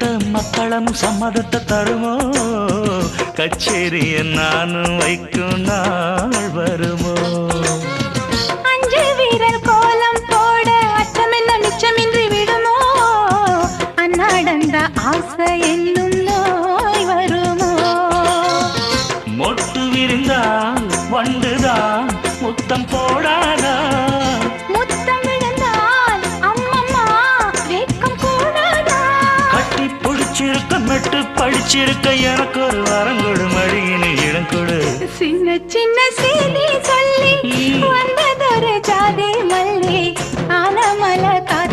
கேட்ட மக்களும் சம்மதத்தை தருமோ கச்சேரிய நானும் வைக்கும் நாள் வருமோ அஞ்சு வீரர் கோலம் போட அச்சம் என்ன மிச்சமின்றி விடுமோ அந்நாடந்த ஆசை என்னும் நோய் வருமோ மொட்டு விரிந்தால் வண்டுதான் முத்தம் போடாதா முத்தம் விழுந்தால் அம்மம்மா வேக்கம் கூடாதா கட்டி பிடிச்சிருக்க மெட்டு படிச்சிருக்க எனக்கு ஒரு வரம் கொடு மடியினு இடம் கொடு சின்ன சின்ன செய்தி சொல்லி வந்ததொரு ஜாதி மல்லி ஆனமல காத்து